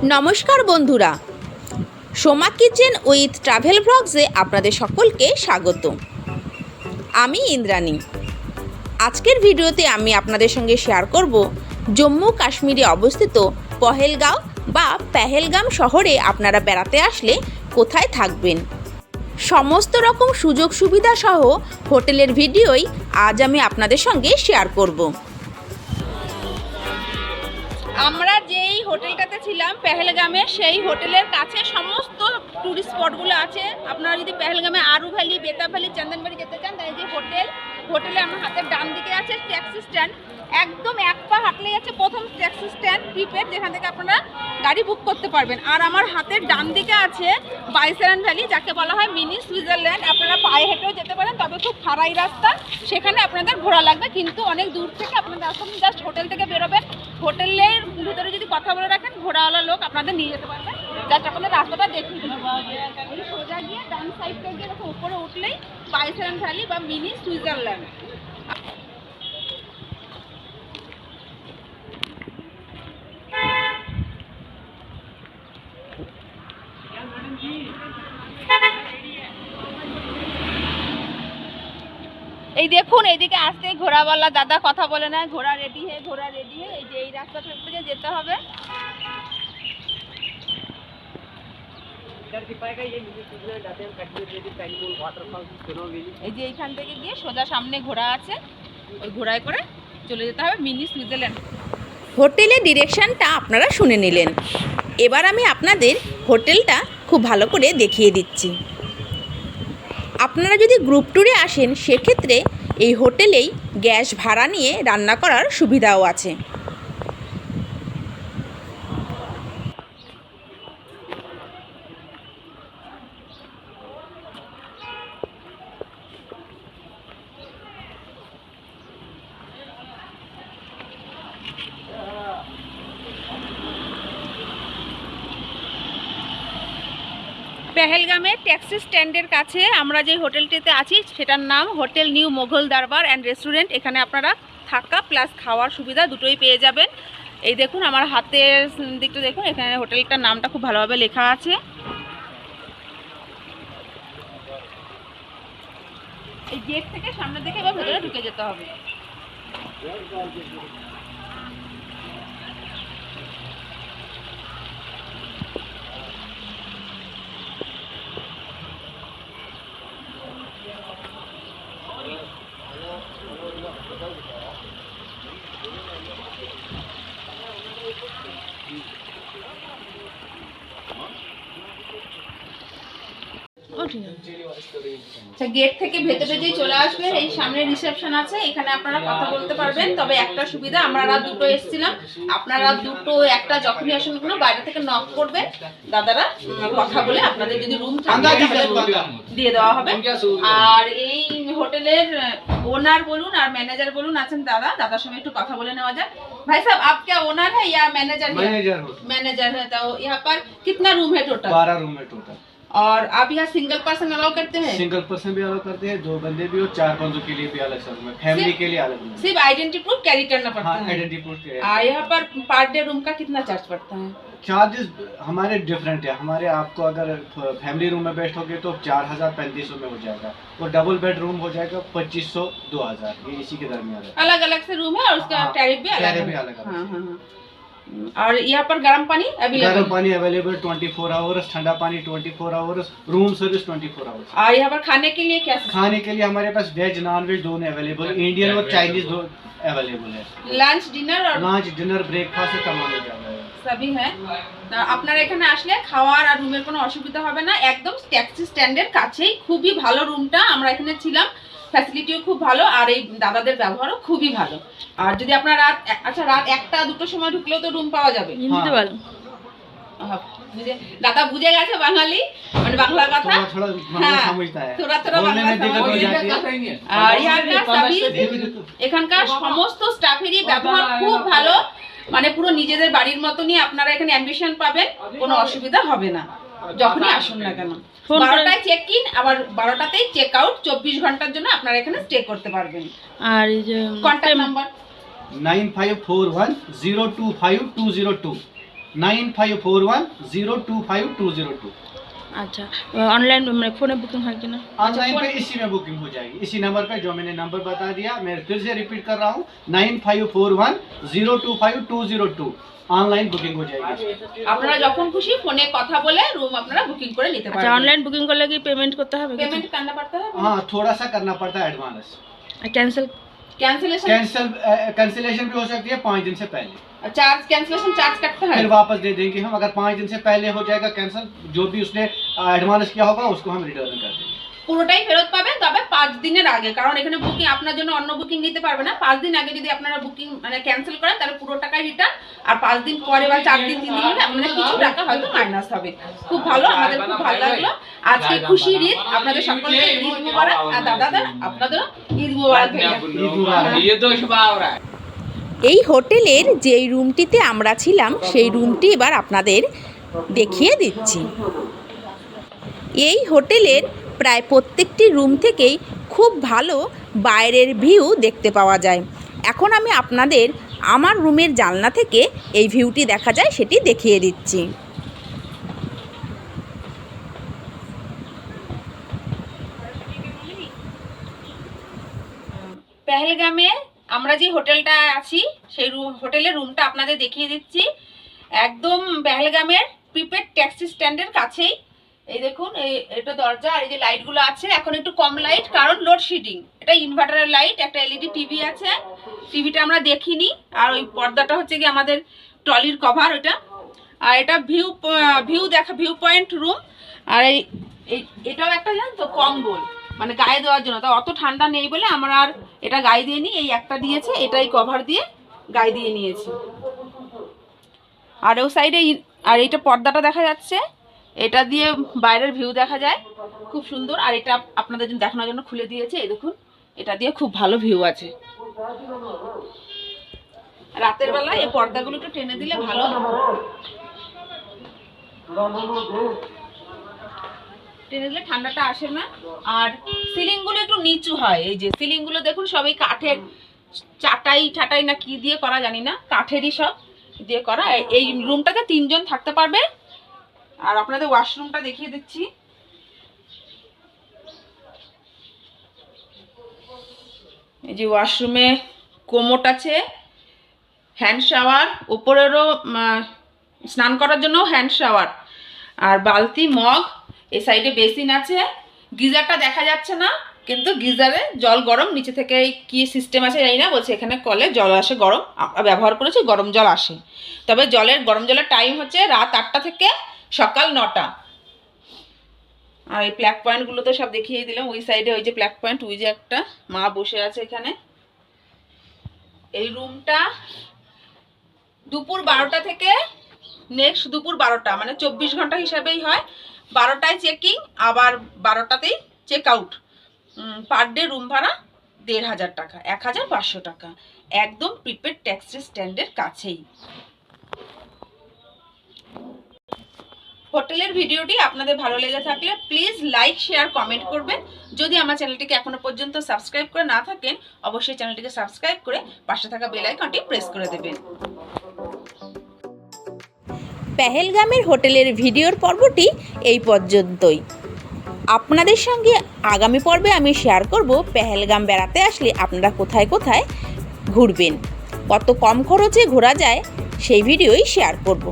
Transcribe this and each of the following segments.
নমস্কার বন্ধুরা, Soma kitchen with travel ব্লগসে আপনাদের সকলকে স্বাগত। আমি ইন্দ্রাণী। আজকের ভিডিওতে আমি আপনাদের সঙ্গে শেয়ার করব জম্মু কাশ্মীরে অবস্থিত পহেলগাঁও বা পেহেলগাম শহরে আপনারা বেড়াতে আসলে কোথায় থাকবেন, সমস্ত রকম সুযোগ সুবিধা সহ হোটেলের ভিডিওই আজ আমি আপনাদের সঙ্গে শেয়ার করব। আমরা যেই হোটেলটাতে ছিলাম পেহেলগামে, সেই হোটেলের কাছে সমস্ত টুরিস্ট স্পটগুলো আছে। আপনারা যদি পেহেলগামে আরু ভ্যালি, বেতাব ভ্যালি, চন্দনবাড়ি যেতে চান, তাই যে হোটেলে আমার হাতের ডান দিকে আছে ট্যাক্সি স্ট্যান্ড। একদম এক পা হাঁটলেই আছে প্রথম ট্যাক্সি স্ট্যান্ড প্রিপেড, যেখান থেকে আপনারা গাড়ি বুক করতে পারবেন। আর আমার হাতের ডান দিকে আছে বাইসেরান ভ্যালি, যাকে বলা হয় মিনি সুইজারল্যান্ড। আপনারা পায়ে হেঁটেও যেতে পারেন, তবে খুব খাড়াই রাস্তা, সেখানে আপনাদের ঘোরা লাগবে, কিন্তু অনেক দূর থেকে আপনাদের আসলে জাস্ট হোটেল থেকে বেরোবেন। হোটেলের ভিতরে যদি কথা বলে রাখেন, ঘোড়াওয়ালা লোক আপনাদের নিয়ে যেতে পারবে। জাস্ট আপনাদের রাস্তাটা দেখিয়ে দেবে। সোজা গিয়ে ডান সাইডটা গিয়ে দেখো উপরে উঠলেই বাইসেরান ভ্যালি বা মিনি সুইজারল্যান্ড। এই দেখুন, এইদিকে আসতে ঘোড়াওয়ালা দাদা কথা বলে না, ঘোড়া রেডি হে, ঘোড়া রেডি হে। এই যে এই রাস্তা থেকে যেতে হবে। এই যে এইখান থেকে গিয়ে সোজা সামনে ঘোড়া আছে, ওই ঘোড়ায় করে চলে যেতে হবে মিনি সুইজারল্যান্ড। হোটেলের ডিরেকশনটা আপনারা শুনে নিলেন। এবার আমি আপনাদের হোটেলটা খুব ভালো করে দেখিয়ে দিচ্ছি। আপনারা যদি গ্রুপ ট্যুরে আসেন, সেক্ষেত্রে এই হোটেলেই গ্যাস ভাড়া নিয়ে রান্না করার সুবিধাও আছে। পেহেলগামে ট্যাক্সি স্ট্যান্ডের কাছে আমরা যে হোটেলটিতে আছি, সেটার নাম হোটেল নিউ মোগল দরবার অ্যান্ড রেস্টুরেন্ট। এখানে আপনারা থাকা প্লাস খাওয়ার সুবিধা দুটোই পেয়ে যাবেন। এই দেখুন, আমার হাতের দিকটা দেখুন, এখানে হোটেলটার নামটা খুব ভালোভাবে লেখা আছে। এই গেট থেকে সামনের দিকে এবার ভেতরে ঢুকে যেতে হবে। আচ্ছা, গেট থেকে ভেতরে যেই চলে আসবেন, এই সামনে রিসেপশন আছে, এখানে আপনারা কথা বলতে পারবেন। তবে একটা সুবিধা, আমরা রাত দুটো এসেছিলাম, আপনারা দুটো একটা যখনই আসেন কোনো বাইরে থেকে নক করবেন, দাদারা কথা বলে আপনাদের যদি রুম থাকে দিয়ে দেওয়া হবে। আর এই হোটেলের ওনার বলুন আর ম্যানেজার বলুন আছেন দাদা, দাদার সঙ্গে একটু কথা বলে নেওয়া যায়। भाई साहब, आप क्या ओनर है या मैनेजर? मैनेजर है। तो यहाँ पर कितना रूम है टोटल? 12 रूम है टोटल। और आप यहाँ सिंगल पर्सन अलाउ करते हैं? सिंगल पर्सन भी अलाउ करते हैं, 2 बंदे भी और 4 बंदों के लिए भी अलग से रूम है, फैमिली के लिए अलग रूम है। सिर्फ आइडेंटिटी प्रूफ कैरी करना पड़ता है? Identity proof. यहाँ पर पर डे रूम का कितना चार्ज पड़ता है? चार्जेस हमारे डिफरेंट है। हमारे आपको अगर फैमिली रूम में बैठोगे तो 4000-3500 में हो जाएगा, और डबल बेड रूम हो जाएगा 2500-2000, ये इसी के दरमियान है। अलग अलग से रूम है और उसका टैरिफ भी अलग है। और यहाँ पर गर्म पानी अवेलेबल? गर्म पानी अवेलेबल 24 आवर्स, ठंडा पानी 24 आवर्स, रूम सर्विस 24 आवर्स। और यहाँ पर खाने के लिए क्या? खाने के लिए हमारे पास वेज नॉन वेज दोनों अवेलेबल, इंडियन और चाइनीज दो अवेलेबल है। লাঞ্চ ডিনার আর लंच डिनर ब्रेकफास्ट से तमाम हो जाता है, সবই হ্যাঁ। আপনারা এখানে আসলে খাওয়ার আর রুমের কোনো অসুবিধা হবে না, একদম ট্যাক্সি স্ট্যান্ডের কাছেই। খুবই ভালো রুমটা, আমরা এখানে ছিলাম, ফ্যাসিলিটিও খুব ভালো, আর এই দাদাদের ব্যবহারও খুবই ভালো। আর যদি আপনার রাত 1টা 2টোর সময় ঢুকলেও তো রুম পাওয়া যাবে। দাদা বুঝে গেছে বাঙালি, মানে বাংলা কথা, थोड़ा समझता है, थोड़ा बोलने में दिक्कत हो जाती है। আর এখানকার সমস্ত স্টাফেরই ব্যবহার খুব ভালো, মানে পুরো নিজেদের বাড়ির মতনই আপনারা এখানে অ্যাম্বিশন পাবেন, কোনো অসুবিধা হবে না যখনই আসুন না কেন। 12টায় চেক ইন, আবার 12টাতেই চেক আউট। 24 ঘন্টার জন্য আপনারা এখানে স্টে করতে পারবেন। আর এই যে কন্ট্যাক্ট নাম্বার 9541025202। 9541025202। अच्छा ऑनलाइन में फ़ोन बुकिंग है कि ना? ऑनलाइन पे इसी में बुकिंग हो जाएगी, इसी नंबर पे जो मैंने नंबर बता दिया। मैं फिर से रिपीट कर रहा हूँ 9541025202 ऑनलाइन बुकिंग हो जाएगी। আপনারা যখন খুশি ফোনে কথা বলে রুম আপনারা বুকিং করে নিতে अच्छा পারবেন। ऑनलाइन बुकिंग करने की पेमेंट करता है পেমেন্ট करना पड़ता है? हाँ, थोड़ा सा करना पड़ता है एडवांस। कैंसिल कैंसिलेशन कैंसिलेशन भी हो सकती है 5 दिन से पहले, चार्ज कैंसिलेशन चार्ज कटता है? फिर वापस दे देंगे हम। अगर 5 दिन से पहले हो जाएगा कैंसिल, जो भी उसने एडवांस किया होगा उसको हम रिटर्न कर देंगे। পুরোটাই ফেরত পাবেন, তবে 5 দিনের আগে, কারণ এখানে বুকিং আপনার জন্য অন্য বুকিং নিতে পারবে না। 5 দিন আগে যদি আপনারা বুকিং মানে ক্যান্সেল করেন তাহলে পুরো টাকাই রিটার্ন, আর 5 দিন পরে বা 4 দিন 3 দিন হলে আপনাদের কিছু টাকা হয়তো মাইনাস হবে। খুব ভালো, আমাদের খুব ভালো লাগলো। আজকে খুশির ঈদ, আপনাদের সকলকে ঈদ মোবারক। আর দাদাদের আপনাদেরও ঈদ মোবারক। এই হোটেলের যেই রুমটিতে আমরা ছিলাম সেই রুমটি এবার আপনাদের দেখিয়ে দিচ্ছি। এই হোটেলের প্রায় প্রত্যেকটি রুম থেকেই খুব ভালো বাইরের ভিউ দেখতে পাওয়া যায়। এখন আমি আপনাদের আমার রুমের জানলা থেকে এই ভিউটি দেখা যায় সেটি দেখিয়ে দিচ্ছি। পেহেলগামে আমরা যে হোটেলটা আছি সেই হোটেলের রুমটা আপনাদের দেখিয়ে দিচ্ছি। একদম পেহেলগামের প্রিপেড ট্যাক্সি স্ট্যান্ডের কাছেই। এই দেখুন, এটা দরজা, আর এই যে লাইটগুলো আছে এখন একটু কম লাইট, কারণ লোডশেডিং। এটা ইনভার্টারের লাইট, একটা এলইডি টিভি আছে, টিভিটা আমরা দেখিনি। আর ওই পর্দাটা হচ্ছে কি আমাদের ট্রলির কভার ওটা। আর এটা ভিউ পয়েন্ট রুম। আর এটাও একটা জানেন তো কম্বল, মানে গায়ে দেওয়ার জন্য। তা অত ঠান্ডা নেই বলে আমরা আর এটা গায়ে দিয়ে নিই, এই একটা দিয়েছে, এটাই কভার দিয়ে গায়ে দিয়ে নিয়েছি। আর ও সাইডে আর এইটা পর্দাটা দেখা যাচ্ছে, এটা দিয়ে বাইরের ভিউ দেখা যায়, খুব সুন্দর। আর এটা আপনাদের জন্য দেখানোর জন্য খুলে দিয়েছে, এই দেখুন, এটা দিয়ে খুব ভালো ভিউ আছে। রাতের বেলা এই পর্দাগুলো একটু টেনে দিলে ভালো। টেনে দিলে ঠান্ডাটা আসে না। আর সিলিং গুলো একটু নিচু হয়, এই যে সিলিং গুলো দেখুন সবই কাঠের, চাটাই না কি দিয়ে করা জানি না, কাঠেরই সব দিয়ে করা। এই রুমটাতে 3 জন থাকতে পারবে। আর আপনাদের ওয়াশরুমটা দেখিয়ে দিচ্ছি। এই যে ওয়াশরুমে কোমোট আছে, হ্যান্ড শাওয়ার, উপরেরও স্নান করার জন্য হ্যান্ড শাওয়ার, আর বালতি, মগ, এই সাইডে বেসিন আছে। গিজারটা দেখা যাচ্ছে না, কিন্তু গিজারে জল গরম, নিচে থেকে কি সিস্টেম আছে জানি না, বলছে এখানে কলে জল আসে গরম, ব্যবহার করেছি, গরম জল আসে। তবে গরম জলের টাইম হচ্ছে রাত 8টা থেকে সকাল 9টা। আর এই প্লাগ পয়েন্টগুলো তো সব দেখিয়ে দিলাম। ওই সাইডে ওই যে প্লাগ পয়েন্ট, ওই যে একটা মা বসে আছে এখানে। এই রুমটা দুপুর 12টা থেকে নেক্সট দুপুর 12টা, মানে 24 ঘন্টা হিসাবেই হয়। 12টায় চেকিং, আবার 12টাতেই check out. Per day room ভাড়া 1500 টাকা, 1500 টাকা, একদম প্রিপেড ট্যাক্সি স্ট্যান্ডের কাছেই। হোটেলের ভিডিওটি আপনাদের ভালো লেগে থাকলে প্লিজ লাইক, শেয়ার, কমেন্ট করবেন। যদি আমার চ্যানেলটিকে এখনো পর্যন্ত সাবস্ক্রাইব করে না থাকেন, অবশ্যই চ্যানেলটিকে সাবস্ক্রাইব করে পাশে থাকা বেল আইকনটি প্রেস করে দেবেন। পেহেলগামের হোটেলের ভিডিওর পর্বটি এই পর্যন্তই। আপনাদের সঙ্গে আগামী পর্বে আমি শেয়ার করব পেহেলগাম বেড়াতে আসলে আপনারা কোথায় কোথায় ঘুরবেন, কত কম খরচে ঘোরা যায় সেই ভিডিওই শেয়ার করব।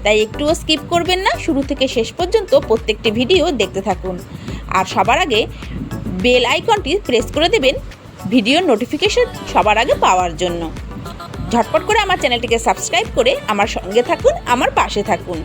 তাই একটুও স্কিপ করবেন না, শুরু থেকে শেষ পর্যন্ত প্রত্যেকটি ভিডিও দেখতে থাকুন। আর সবার আগে বেল আইকনটি প্রেস করে দেবেন ভিডিওর নোটিফিকেশন সবার আগে পাওয়ার জন্য। ঝটপট করে আমার চ্যানেলটিকে সাবস্ক্রাইব করে আমার সঙ্গে থাকুন, আমার পাশে থাকুন।